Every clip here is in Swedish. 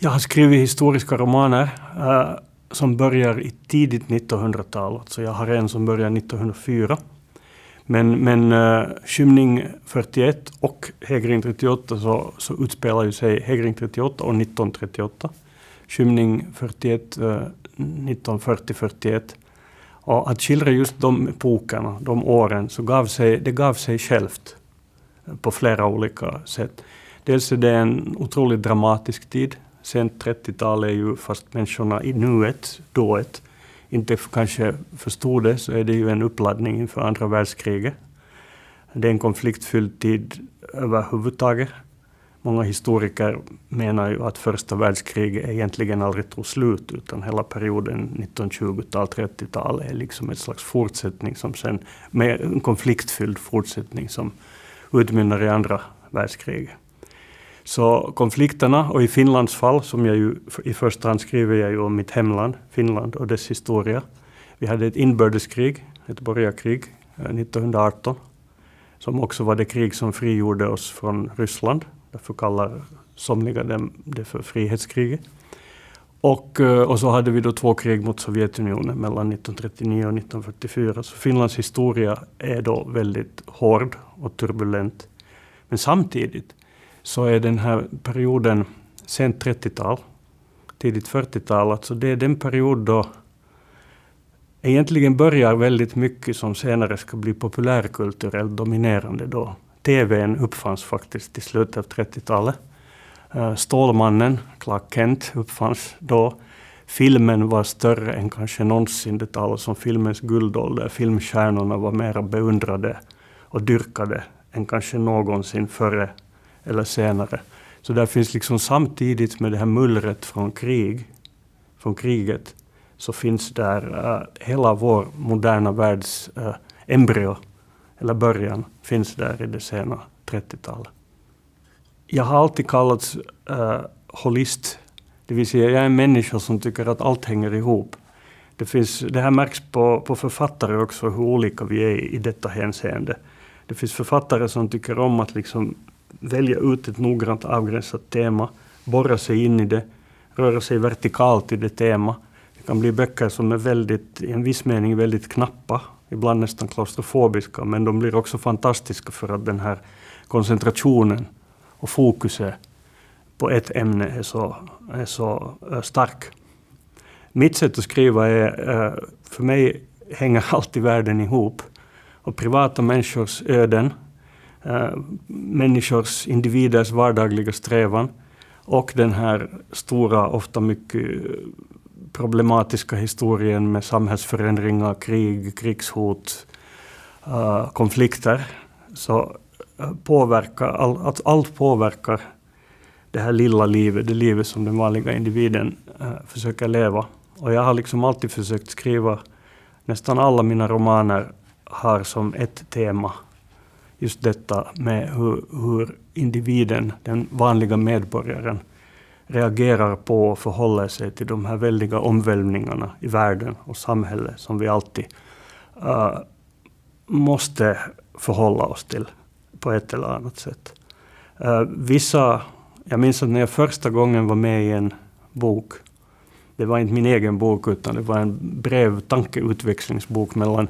Jag har skrivit historiska romaner som börjar i tidigt 1900-tal. Så jag har en som börjar 1904. Men Skymning 41 och Hägring 38 så utspelar ju sig Hägring 38 och 1938. Skymning 41, 1940-41. Och att skildra just de epokerna, de åren, så gav sig självt på flera olika sätt. Dels är det en otroligt dramatisk tid. Sent 30-tal är ju, fast människorna i nuet, inte kanske förstod det, så är det ju en uppladdning inför andra världskriget. Det är en konfliktfylld tid överhuvudtaget. Många historiker menar ju att första världskriget egentligen aldrig tog slut, utan hela perioden 1920-tal, 30-tal är liksom ett slags fortsättning som sen, med en konfliktfylld fortsättning som utmynnar i andra världskriget. Så konflikterna, och i Finlands fall, som jag ju i första hand skriver jag ju om mitt hemland, Finland och dess historia. Vi hade ett inbördeskrig, ett borgarkrig 1918, som också var det krig som frigjorde oss från Ryssland. Därför kallar somliga det för frihetskriget. Och så hade vi då 2 krig mot Sovjetunionen mellan 1939 och 1944. Så Finlands historia är då väldigt hård och turbulent. Men samtidigt så är den här perioden sent 30-tal, tidigt 40-tal, alltså det är den period då egentligen börjar väldigt mycket som senare ska bli populärkulturellt dominerande då. TVn uppfanns faktiskt i slutet av 30-talet. Stålmannen, Clark Kent, uppfanns då. Filmen var större än kanske någonsin. Det talas om filmens guldålder. Filmstjärnorna var mer beundrade och dyrkade än kanske någonsin före eller senare. Så där finns liksom samtidigt med det här mullret från kriget, så finns där hela vår moderna världs embryo, eller början, finns där i det sena 30-talet. Jag har alltid kallats holist, det vill säga jag är en människa som tycker att allt hänger ihop. Det här märks på författare också, hur olika vi är i detta hänseende. Det finns författare som tycker om att liksom välja ut ett noggrant avgränsat tema, borra sig in i det, röra sig vertikalt i det tema. Det kan bli böcker som är i en viss mening väldigt knappa, ibland nästan klaustrofobiska, men de blir också fantastiska för att den här koncentrationen och fokuset på ett ämne är så stark. Mitt sätt att skriva är, för mig hänger alltid världen ihop, och privata människors öden, människors, individers vardagliga strävan och den här stora, ofta mycket problematiska historien med samhällsförändringar, krig, krigshot, konflikter, så allt påverkar det här lilla livet, det livet som den vanliga individen försöker leva. Och jag har liksom alltid försökt skriva, nästan alla mina romaner har som ett tema just detta med hur individen, den vanliga medborgaren, reagerar på och förhåller sig till de här väldiga omvälvningarna i världen och samhället som vi alltid måste förhålla oss till på ett eller annat sätt. Jag minns att när jag första gången var med i en bok, det var inte min egen bok utan det var en tankeutväxlingsbok mellan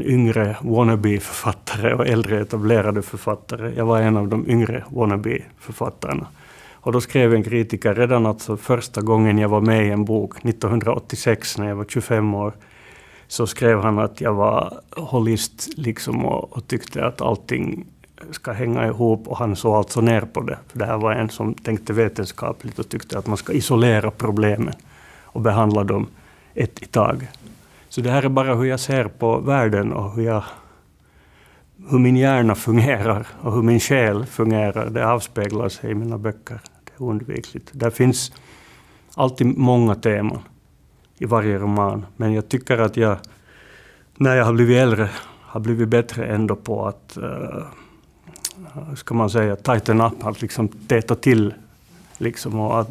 yngre wannabe-författare och äldre etablerade författare. Jag var en av de yngre wannabe-författarna. Och då skrev en kritiker redan alltså första gången jag var med i en bok, 1986 när jag var 25 år, så skrev han att jag var holist liksom och tyckte att allting ska hänga ihop, och han såg alltså ner på det. För det här var en som tänkte vetenskapligt och tyckte att man ska isolera problemen och behandla dem ett i tag. Så det här är bara hur jag ser på världen och hur min hjärna fungerar och hur min själ fungerar. Det avspeglar sig i mina böcker. Det är oundvikligt. Där finns alltid många teman i varje roman. Men jag tycker att jag, när jag har blivit äldre, har blivit bättre ändå på att, ska man säga, tighten up, att liksom täta till. Liksom, och att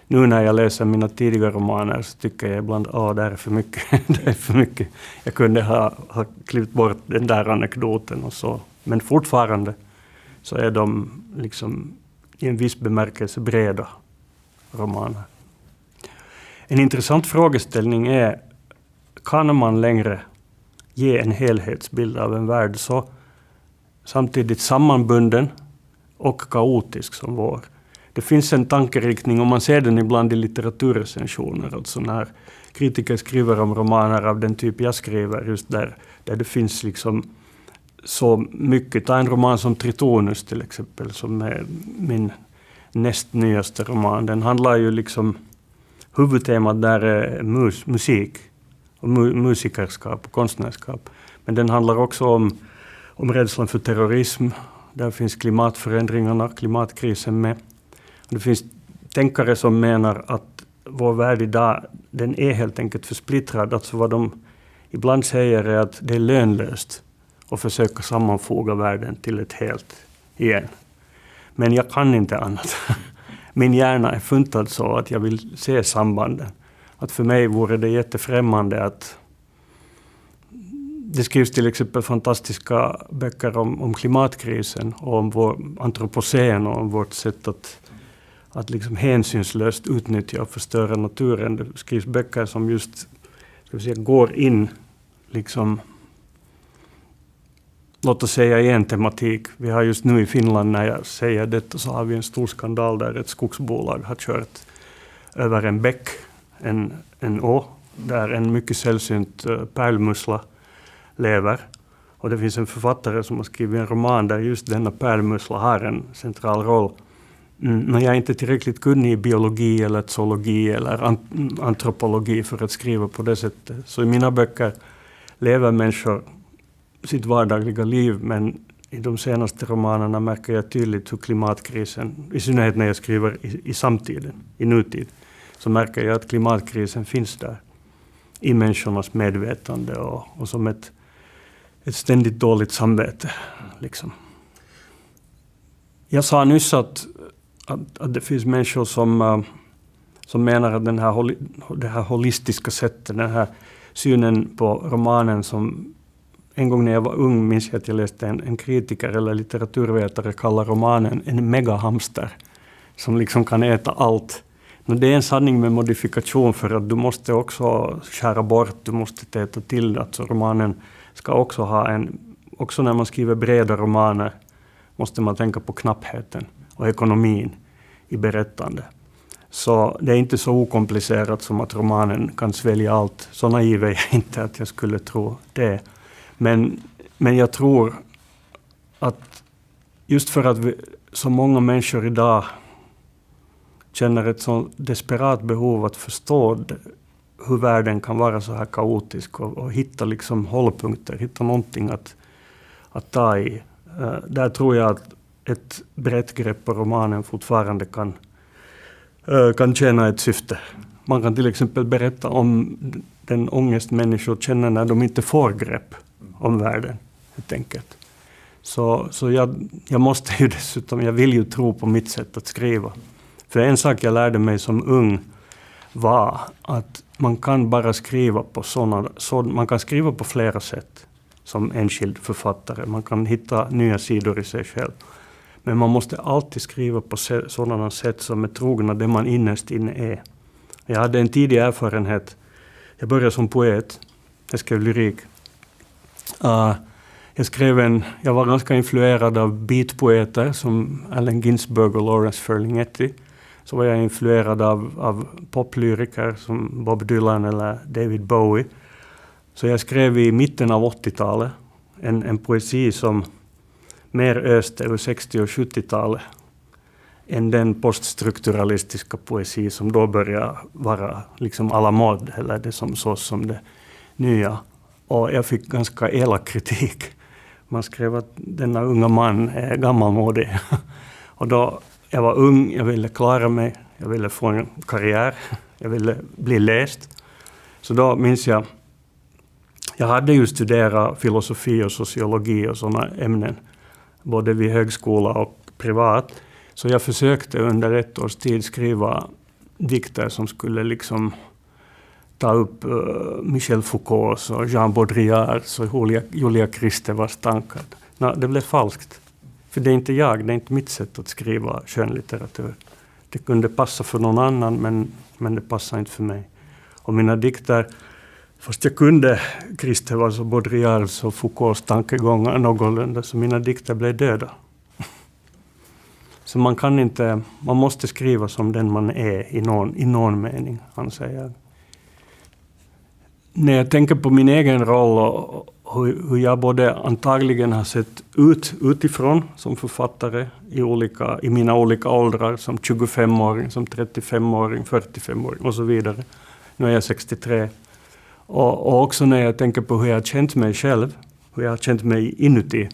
nu när jag läser mina tidiga romaner så tycker jag ibland det är för mycket. Det är för mycket. Jag kunde ha klippt bort den där anekdoten och så. Men fortfarande så är de liksom i en viss bemärkelse breda romaner. En intressant frågeställning är, kan man längre ge en helhetsbild av en värld så samtidigt sammanbunden och kaotisk som vår? Det finns en tankeriktning, och man ser den ibland i litteraturrecensioner, alltså när kritiker skriver om romaner av den typ jag skriver, just där det finns liksom så mycket. Ta en roman som Tritonus till exempel, som är min näst nyaste roman. Den handlar ju liksom, huvudtemat där är musik och musikerskap och konstnärskap. Men den handlar också om rädslan för terrorism. Där finns klimatförändringarna, klimatkrisen med. Det finns tänkare som menar att vår värld idag, den är helt enkelt för splittrad. Alltså vad de ibland säger är att det är lönlöst att försöka sammanfoga världen till ett helt igen. Men jag kan inte annat. Min hjärna är funtad så att jag vill se sambanden. Att för mig vore det jättefrämmande att det skrivs till exempel fantastiska böcker om klimatkrisen och om vår antropocen och om vårt sätt att liksom hänsynslöst utnyttja och förstöra naturen. Det skrivs böcker som just, ska vi säga, går in liksom, låt oss säga, i en tematik. Vi har just nu i Finland, när jag säger detta, så har vi en stor skandal där ett skogsbolag har kört över en bäck, en å, där en mycket sällsynt pärlmussla lever. Och det finns en författare som har skrivit en roman där just denna pärlmussla har en central roll. Men jag är inte tillräckligt kunnig i biologi eller zoologi eller antropologi för att skriva på det sättet. Så i mina böcker lever människor sitt vardagliga liv, men i de senaste romanerna märker jag tydligt hur klimatkrisen, i synnerhet när jag skriver i samtiden, i nutid, så märker jag att klimatkrisen finns där i människornas medvetande och som ett ständigt dåligt samvete. Liksom. Jag sa nyss att det finns människor som menar att det här holistiska sättet, den här synen på romanen, som en gång när jag var ung minns jag att jag läste en kritiker eller litteraturvetare kalla romanen en megahamster som liksom kan äta allt. Men det är en sanning med modifikation, för att du måste också skära bort, du måste täta till. Alltså romanen ska också ha också när man skriver breda romaner måste man tänka på knappheten och ekonomin i berättande. Så det är inte så okomplicerat som att romanen kan svälja allt. Så naiv är jag inte att jag skulle tro det. Men jag tror att just för att så många människor idag känner ett så desperat behov att förstå hur världen kan vara så här kaotisk och hitta liksom hållpunkter, hitta någonting att ta i. Där tror jag att ett brett grepp på romanen fortfarande kan tjäna ett syfte. Man kan till exempel berätta om den ångest människor känner när de inte får grepp om världen, helt enkelt. Så jag måste ju dessutom, jag vill ju tro på mitt sätt att skriva. För en sak jag lärde mig som ung var att man kan bara skriva på man kan skriva på flera sätt som enskild författare. Man kan hitta nya sidor i sig själv. Men man måste alltid skriva på sådana sätt som är trogna det man innerst inne är. Jag hade en tidig erfarenhet. Jag började som poet. Jag skrev lyrik. Jag var ganska influerad av beatpoeter som Allen Ginsberg och Lawrence Ferlinghetti. Så var jag influerad av poplyriker som Bob Dylan eller David Bowie. Så jag skrev i mitten av 80-talet en poesi som mer öste över 60- och 70-talet än den poststrukturalistiska poesi som då började vara liksom à la mode, eller det som sås som det nya. Och jag fick ganska elak kritik. Man skrev att denna unga man är gammalmodig. Och då, jag var ung, jag ville klara mig, jag ville få en karriär, jag ville bli läst. Så då minns jag hade ju studerat filosofi och sociologi och sådana ämnen, både vid högskola och privat. Så jag försökte under ett års tid skriva dikter som skulle liksom ta upp Michel Foucaults och Jean Baudrillards och Julia Kristevas tankar. Det blev falskt. För det är inte det är inte mitt sätt att skriva skönlitteratur. Det kunde passa för någon annan, men det passade inte för mig. Och mina dikter, fast jag kunde Kristevals och Baudrillards och Foucaults tankegångar någorlunda, så mina dikter blev döda. Så man måste skriva som den man är i någon mening, anser jag. När jag tänker på min egen roll och hur jag både antagligen har sett utifrån som författare i mina olika åldrar, som 25-åring, som 35-åring, 45-åring och så vidare. Nu är jag 63. Och också när jag tänker på hur jag har känt mig själv, hur jag har känt mig inuti,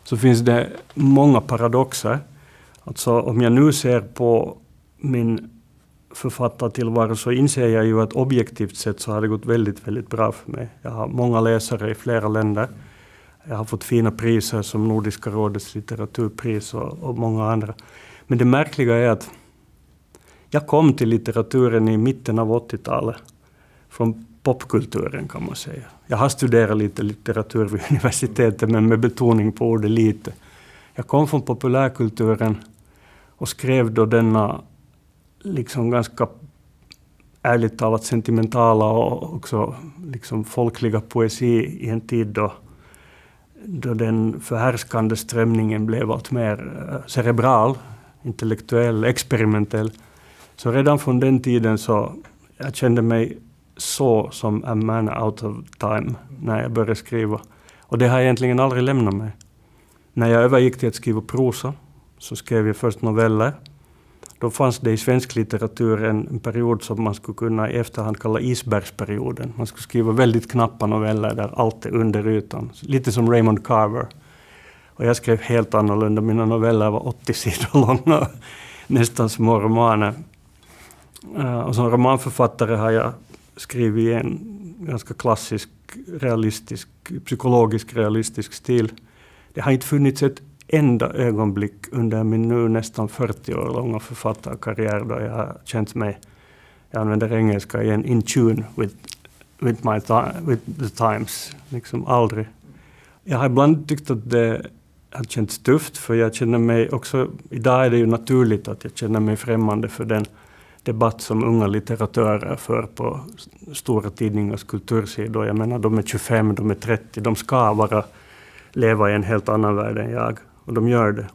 så finns det många paradoxer. Alltså om jag nu ser på min författartillvaro så inser jag ju att objektivt sett så har det gått väldigt, väldigt bra för mig. Jag har många läsare i flera länder. Jag har fått fina priser som Nordiska rådets litteraturpris och många andra. Men det märkliga är att jag kom till litteraturen i mitten av 80-talet. Från popkulturen kan man säga. Jag har studerat lite litteratur vid universitetet, men med betoning på ordet lite. Jag kom från populärkulturen och skrev då denna liksom ganska ärligt talat sentimentala och också liksom folkliga poesi i en tid då den förhärskande strömningen blev allt mer cerebral, intellektuell, experimentell. Så redan från den tiden så jag kände mig så som a man out of time när jag började skriva. Och det har egentligen aldrig lämnat mig. När jag övergick till att skriva prosa så skrev jag först noveller. Då fanns det i svensk litteratur en period som man skulle kunna i efterhand kalla isbergsperioden. Man skulle skriva väldigt knappa noveller där allt är under ytan. Lite som Raymond Carver. Och jag skrev helt annorlunda. Mina noveller var 80 sidor långa. Nästan små romaner. Och som romanförfattare har jag skrivit i en ganska klassisk, psykologisk realistisk stil. Det har inte funnits ett enda ögonblick under min nu nästan 40 år långa författarkarriär då jag har känt mig, jag använder engelska igen, in tune with the times. Liksom aldrig. Jag har ibland tyckt att det har känts tufft, för jag känner mig också, idag är det ju naturligt att jag känner mig främmande för den debatt som unga litteratörer för på stora tidningars kultursidor. Jag menar, de är 25, de är 30, de ska leva i en helt annan värld än jag. Och de gör det.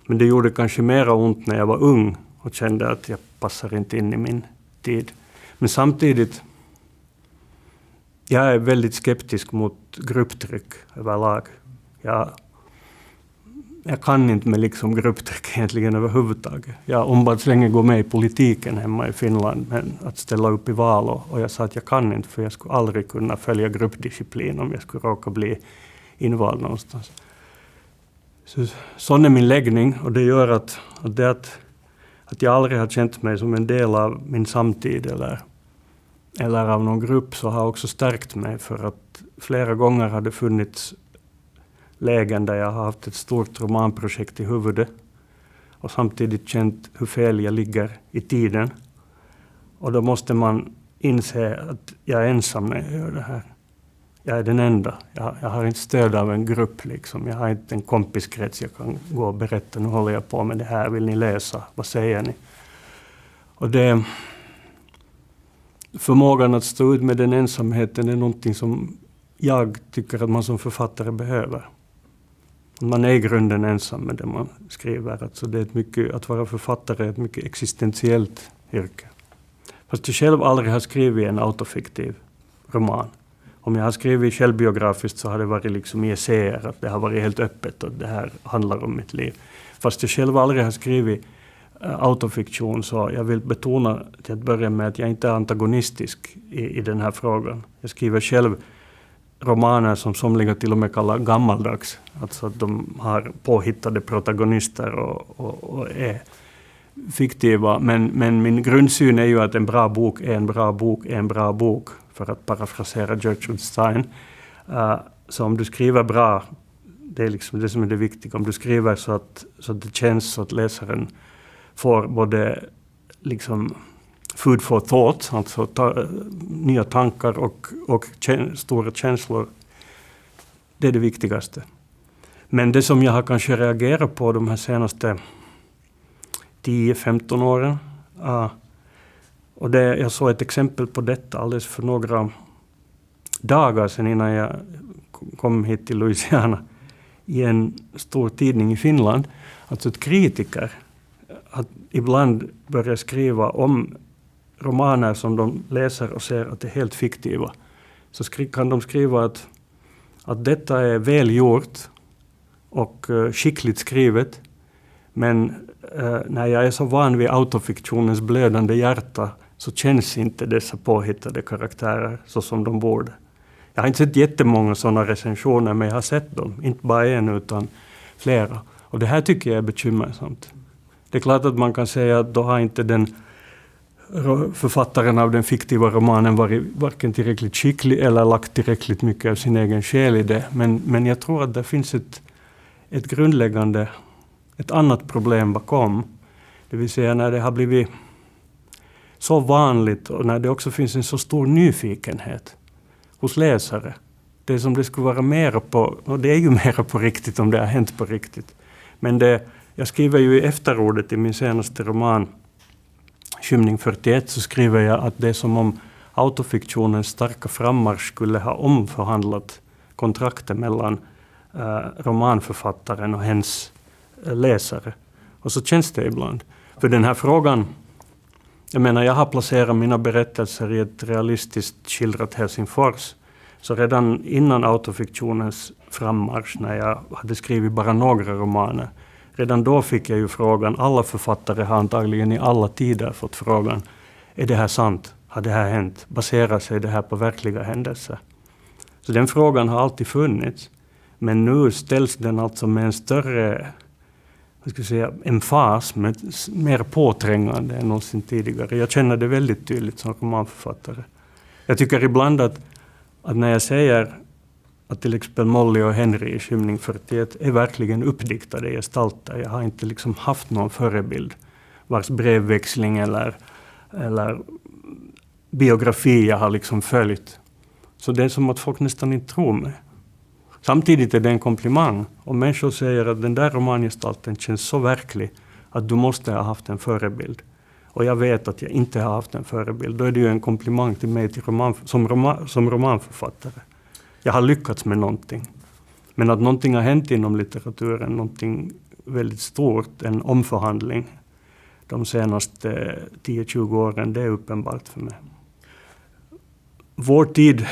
Men det gjorde kanske mera ont när jag var ung och kände att jag passar inte in i min tid. Men samtidigt, jag är väldigt skeptisk mot grupptryck överlag. Jag kan inte med liksom grupptryck egentligen överhuvudtaget. Jag ombads länge gå med i politiken hemma i Finland, men att ställa upp i val. Och jag sa att jag kan inte, för jag skulle aldrig kunna följa gruppdisciplin om jag skulle råka bli invald någonstans. Sån är min läggning, och det gör att jag aldrig har känt mig som en del av min samtid eller av någon grupp, så har också stärkt mig, för att flera gånger har det funnits lägen där jag har haft ett stort romanprojekt i huvudet och samtidigt känt hur fel jag ligger i tiden. Och då måste man inse att jag är ensam när jag gör det här. Jag är den enda. Jag har inte stöd av en grupp. Liksom. Jag har inte en kompiskrets jag kan gå och berätta. Nu håller jag på med det här. Vill ni läsa? Vad säger ni? Och förmågan att stå ut med den ensamheten är någonting som jag tycker att man som författare behöver. Man är i grunden ensam med det man skriver. Alltså att vara författare är ett mycket existentiellt yrke. Fast jag själv aldrig har skrivit en autofiktiv roman. Om jag har skrivit självbiografiskt så har det varit liksom i essäer, att det har varit helt öppet och det här handlar om mitt liv. Fast jag själv aldrig har skrivit autofiktion, så jag vill betona till att börja med att jag inte är antagonistisk i den här frågan. Jag skriver själv romaner som somliga till och med kallar gammaldags. Alltså att de har påhittade protagonister och är fiktiva. Men min grundsyn är ju att en bra bok är en bra bok är en bra bok. För att parafrasera Gertrude Stein. Så om du skriver bra, det är liksom det som är det viktiga. Om du skriver så att det känns så att läsaren får både liksom food for thought, alltså nya tankar och stora känslor. Det är det viktigaste. Men det som jag har kanske reagerat på de här senaste 10-15 åren. Och jag såg ett exempel på detta alldeles för några dagar sedan innan jag kom hit till Louisiana i en stor tidning i Finland. Alltså att kritiker att ibland börjar skriva om romaner som de läser och ser att det är helt fiktiva. Så kan de skriva att detta är välgjort och skickligt skrivet. Men när jag är så van vid autofiktionens blödande hjärta så känns inte dessa påhittade karaktärer så som de borde. Jag har inte sett jättemånga sådana recensioner, men jag har sett dem. Inte bara en utan flera. Och det här tycker jag är bekymmersamt. Det är klart att man kan säga att då har inte den författaren av den fiktiva romanen varit varken tillräckligt skicklig eller lagt tillräckligt mycket av sin egen själ i det. Men jag tror att det finns ett grundläggande, ett annat problem bakom. Det vill säga när det har blivit så vanligt och när det också finns en så stor nyfikenhet hos läsare. Det som det skulle vara mera på, och det är ju mera på riktigt om det har hänt på riktigt. Men jag skriver ju i efterordet i min senaste roman Skymning 41 så skriver jag att det är som om autofiktionens starka frammarsch skulle ha omförhandlat kontraktet mellan romanförfattaren och hens läsare. Och så känns det ibland. För den här frågan, jag har placerat mina berättelser i ett realistiskt skildrat Helsingfors. Så redan innan autofiktionens frammarsch, när jag hade skrivit bara några romaner, redan då fick jag ju frågan, alla författare har antagligen i alla tider fått frågan, är det här sant? Har det här hänt? Baserar sig det här på verkliga händelser? Så den frågan har alltid funnits. Men nu ställs den alltså med en större emfas, med mer påträngande än någonsin tidigare. Jag känner det väldigt tydligt som romanförfattare. Jag tycker ibland att när jag säger att till exempel Molly och Henry i Skymning 41 är verkligen uppdiktade gestalter. Jag har inte liksom haft någon förebild vars brevväxling eller biografi jag har liksom följt. Så det är som att folk nästan inte tror mig. Samtidigt är det en komplimang. Om människor säger att den där romangestalten känns så verklig att du måste ha haft en förebild. Och jag vet att jag inte har haft en förebild. Då är det ju en komplimang till mig som romanförfattare. Jag har lyckats med någonting. Men att någonting har hänt inom litteraturen, någonting väldigt stort, en omförhandling de senaste 10-20 åren, det är uppenbart för mig. Vår tid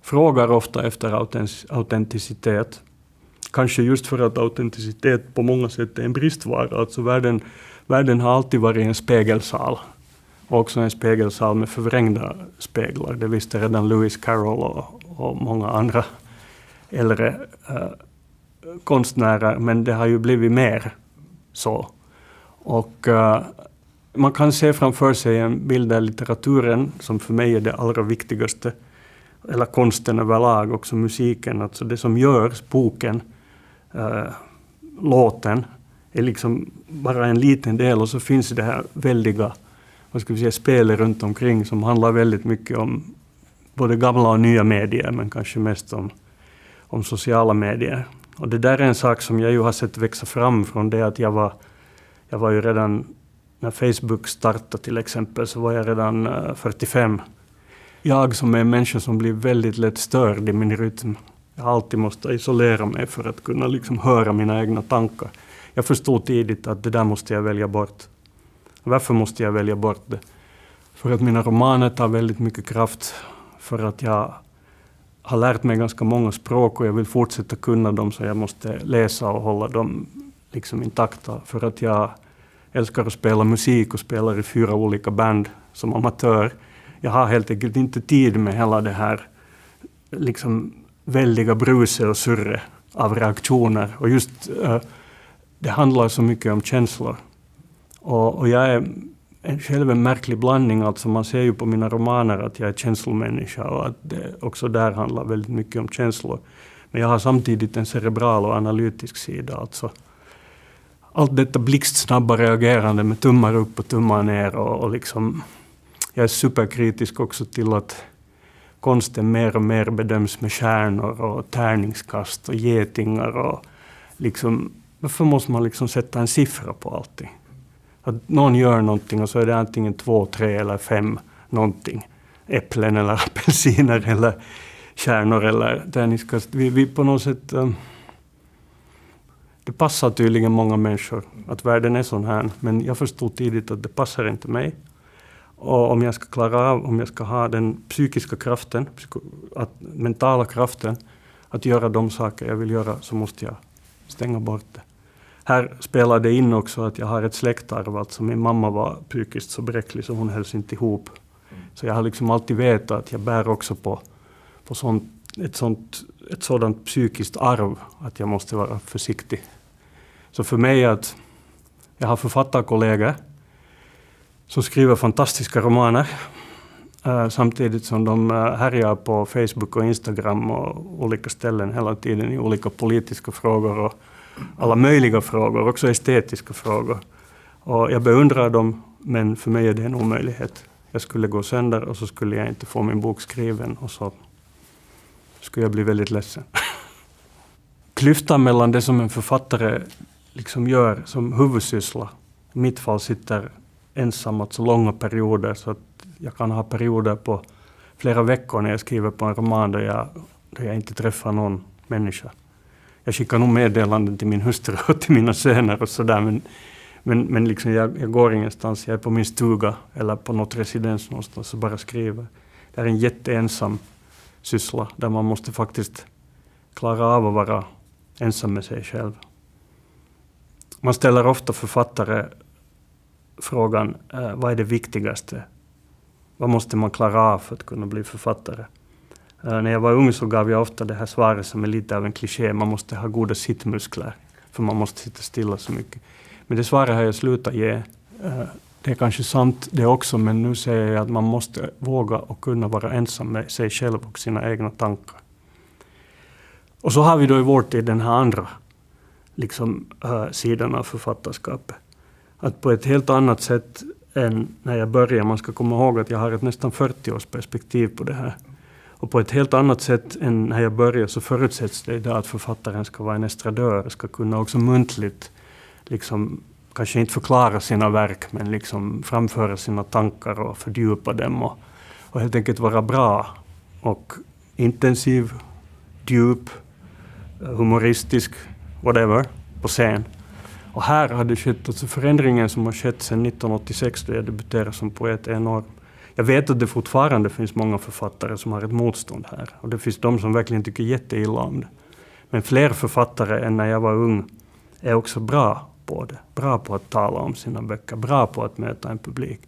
frågar ofta efter autenticitet. Kanske just för att autenticitet på många sätt är en bristvara. Alltså världen har alltid varit en spegelsal. Och också en spegelsal med förvrängda speglar. Det visste redan Lewis Carroll och många andra äldre konstnärer. Men det har ju blivit mer så. Och man kan se framför sig en bild där litteraturen, som för mig är det allra viktigaste, eller konsten överlag, också musiken, alltså det som görs, boken, låten, är liksom bara en liten del, och så finns det här väldiga, spelet runt omkring som handlar väldigt mycket om både gamla och nya medier, men kanske mest om sociala medier. Och det där är en sak som jag ju har sett växa fram från det att jag var ju redan, när Facebook startade till exempel, så var jag redan 45. Jag som är en människa som blir väldigt lätt störd i min rytm. Jag alltid måste isolera mig för att kunna liksom höra mina egna tankar. Jag förstod tidigt att det där måste jag välja bort. Varför måste jag välja bort det? För att mina romaner tar väldigt mycket kraft. För att jag har lärt mig ganska många språk och jag vill fortsätta kunna dem, så jag måste läsa och hålla dem liksom intakta. För att jag älskar att spela musik och spelar i 4 olika band som amatör. Jag har helt enkelt inte tid med hela det här liksom väldiga bruset och surre av reaktioner. Och just det handlar så mycket om känslor. Och jag är själv en märklig blandning. Alltså man ser ju på mina romaner att jag är känslomänniska och att det också där handlar väldigt mycket om känslor. Men jag har samtidigt en cerebral och analytisk sida. Alltså allt detta blixtsnabba reagerande med tummar upp och tummar ner och liksom... Jag är superkritisk också till att konsten mer och mer bedöms med stjärnor och tärningskast och getingar och liksom, varför måste man liksom sätta en siffra på allting? Att någon gör någonting och så är det antingen 2, 3 eller 5 någonting. Äpplen eller apelsiner eller kärnor eller där ni ska... Vi på något sätt... Det passar tydligen många människor att världen är sån här. Men jag förstod tidigt att det passar inte mig. Och om jag ska klara av, om jag ska ha den psykiska kraften, mentala kraften att göra de saker jag vill göra, så måste jag stänga bort det. Här spelar det in också att jag har ett släktarv. Alltså min mamma var psykiskt så bräcklig så hon hölls inte ihop. Så jag har liksom alltid vetat att jag bär också på ett sådant psykiskt arv att jag måste vara försiktig. Så för mig att jag har författarkollegor som skriver fantastiska romaner samtidigt som de härjar på Facebook och Instagram och olika ställen hela tiden i olika politiska frågor och alla möjliga frågor, också estetiska frågor. Och jag beundrar dem, men för mig är det en omöjlighet. Jag skulle gå sönder och så skulle jag inte få min bok skriven och så skulle jag bli väldigt ledsen. Klyftan mellan det som en författare liksom gör som huvudsyssla. I mitt fall sitter ensam alltså långa perioder så att jag kan ha perioder på flera veckor när jag skriver på en roman där jag inte träffar någon människa. Jag skickar nog meddelanden till min hustru och till mina söner och sådär, men liksom jag går ingenstans. Jag är på min stuga eller på något residens någonstans och bara skriver. Det är en jätteensam syssla där man måste faktiskt klara av att vara ensam med sig själv. Man ställer ofta författare frågan, vad är det viktigaste? Vad måste man klara av för att kunna bli författare? När jag var ung så gav jag ofta det här svaret som är lite av en kliché. Man måste ha goda sittmuskler, för man måste sitta stilla så mycket. Men det svaret har jag slutat ge. Det är kanske sant det också, men nu säger jag att man måste våga och kunna vara ensam med sig själv och sina egna tankar. Och så har vi då i vår tid den här andra sidan av författarskapet. Att på ett helt annat sätt än när jag började, man ska komma ihåg att jag har ett nästan 40-års perspektiv på det här. Och på ett helt annat sätt än när jag började så förutsätts det idag att författaren ska vara en estradör, ska kunna också muntligt, kanske inte förklara sina verk, men framföra sina tankar och fördjupa dem och helt enkelt vara bra och intensiv, djup, humoristisk, whatever, på scen. Och här har det skett, alltså förändringen som har skett sedan 1986 då jag debuterade som poet är enorm. Jag vet att det fortfarande finns många författare som har ett motstånd här. Och det finns de som verkligen tycker jätteilla om det. Men fler författare än när jag var ung är också bra på det. Bra på att tala om sina böcker. Bra på att möta en publik.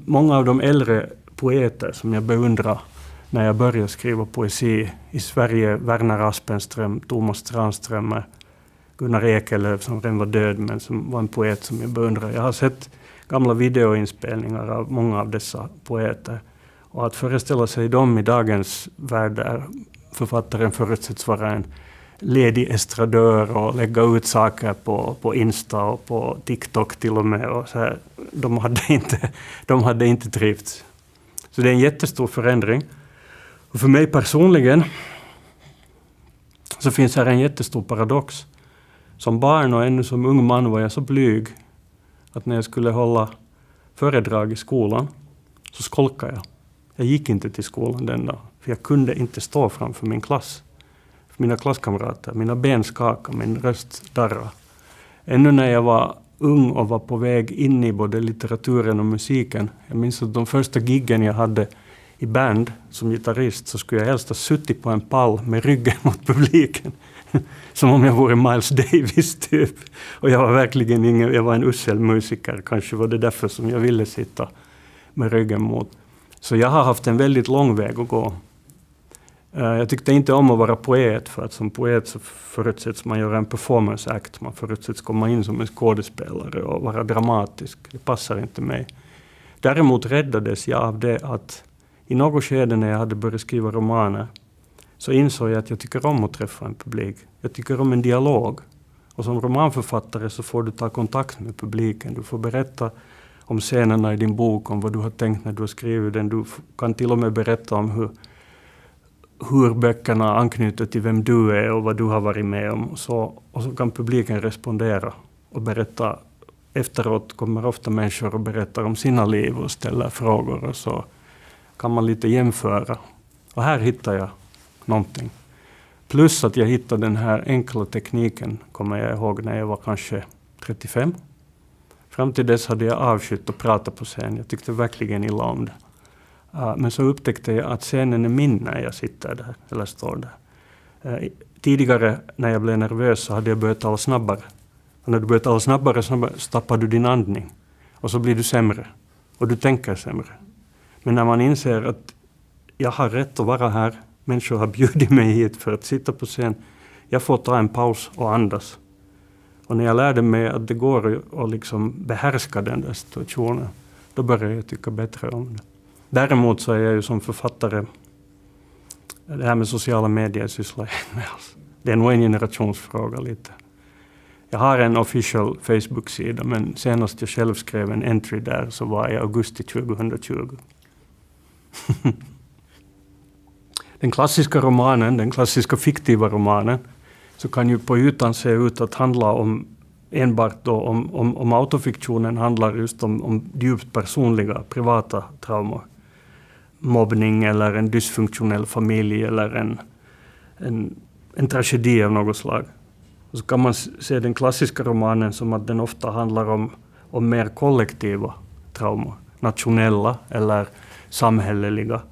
Många av de äldre poeter som jag beundrar när jag började skriva poesi i Sverige, Werner Aspenström, Thomas Tranströmer, Gunnar Ekelöf som redan var död men som var en poet som jag beundrar. Jag har sett gamla videoinspelningar av många av dessa poeter. Och att föreställa sig dem i dagens värld där författaren förutsätts vara en ledig estradör och lägga ut saker på Insta och på TikTok till och med. Och så här, de hade inte trivts. Så det är en jättestor förändring. Och för mig personligen så finns här en jättestor paradox. Som barn och ännu som ung man var jag så blyg att när jag skulle hålla föredrag i skolan så skolkade jag. Jag gick inte till skolan den dagen, för jag kunde inte stå framför min klass. För mina klasskamrater, mina ben skakade, min röst darrade. Ännu när jag var ung och var på väg in i både litteraturen och musiken. Jag minns att de första giggen jag hade i band som gitarrist så skulle jag helst ha suttit på en pall med ryggen mot publiken. Som om jag vore Miles Davis typ. Och jag var verkligen jag var en usel musiker. Kanske var det därför som jag ville sitta med ryggen mot. Så jag har haft en väldigt lång väg att gå. Jag tyckte inte om att vara poet, för att som poet så förutsätts man göra en performance act. Man förutsätts komma in som en skådespelare och vara dramatisk. Det passar inte mig. Däremot räddades jag av det att i något skede när jag hade börjat skriva romaner så insåg jag att jag tycker om att träffa en publik. Jag tycker om en dialog. Och som romanförfattare så får du ta kontakt med publiken. Du får berätta om scenerna i din bok, om vad du har tänkt när du har skrivit den. Du kan till och med berätta om hur böckerna anknyter till vem du är och vad du har varit med om. Och så kan publiken respondera och berätta efteråt kommer ofta människor och berättar om sina liv och ställer frågor, och så kan man lite jämföra. Och här hittar jag någonting. Plus att jag hittade den här enkla tekniken, kommer jag ihåg, när jag var kanske 35. Fram till dess hade jag avskytt att prata på scen. Jag tyckte verkligen illa om det. Men så upptäckte jag att scenen är min när jag sitter där, eller står där. Tidigare när jag blev nervös så hade jag börjat tala snabbare. Och när du börjar tala snabbare så tappar du din andning. Och så blir du sämre. Och du tänker sämre. Men när man inser att jag har rätt att vara här. Människor har bjudit mig hit för att sitta på scen. Jag får ta en paus och andas. Och när jag lärde mig att det går att liksom behärska den där situationen, då började jag tycka bättre om det. Däremot så är jag ju som författare, det här med sociala medier sysslar jag med. Det är nog en generationsfråga lite. Jag har en official Facebook-sida, men senast jag själv skrev en entry där så var i augusti 2020. Den klassiska romanen, den klassiska fiktiva romanen, så kan ju på ytan se ut att handla om enbart då om autofiktionen handlar just om djupt personliga, privata traumor. Mobbning eller en dysfunktionell familj eller en tragedi av något slag. Och så kan man se den klassiska romanen som att den ofta handlar om mer kollektiva traumor. Nationella eller samhälleliga.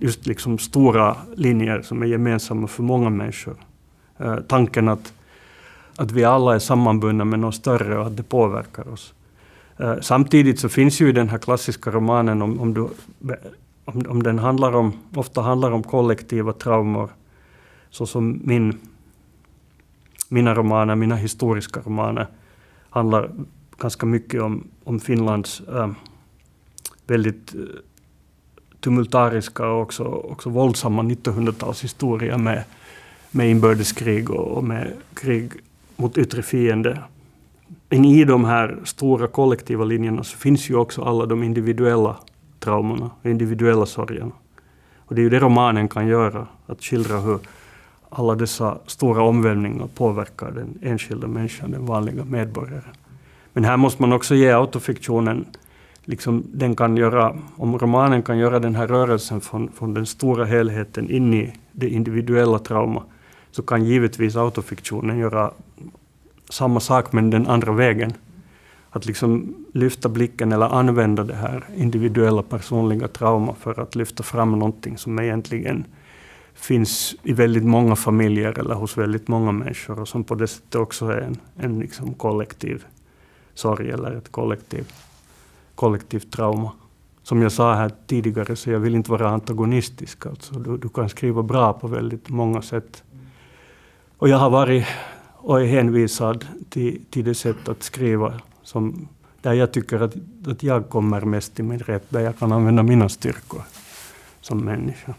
Just liksom stora linjer som är gemensamma för många människor. Tanken att vi alla är sammanbundna med något större och att det påverkar oss. Samtidigt så finns ju i den här klassiska romanen, om den ofta handlar om kollektiva traumor, så som mina historiska romaner handlar ganska mycket om Finlands väldigt tumultariska och också våldsamma 1900-talshistoria med inbördeskrig och med krig mot yttre fiende. Men i de här stora kollektiva linjerna så finns ju också alla de individuella traumorna, individuella sorgerna. Och det är ju det romanen kan göra, att skildra hur alla dessa stora omvälvningar påverkar den enskilda människan, den vanliga medborgaren. Men här måste man också ge autofiktionen, liksom den kan göra, om romanen kan göra den här rörelsen från den stora helheten in i det individuella trauma, så kan givetvis autofiktionen göra samma sak men den andra vägen. Att liksom lyfta blicken eller använda det här individuella personliga trauma för att lyfta fram någonting som egentligen finns i väldigt många familjer eller hos väldigt många människor, och som på det sättet också är en liksom kollektiv sorg eller ett kollektivt trauma. Som jag sa här tidigare, så jag vill inte vara antagonistisk. Alltså, du kan skriva bra på väldigt många sätt. Och jag har varit och är hänvisad till det sätt att skriva där jag tycker att jag kommer mest till min rätt, där jag kan använda mina styrkor som människa.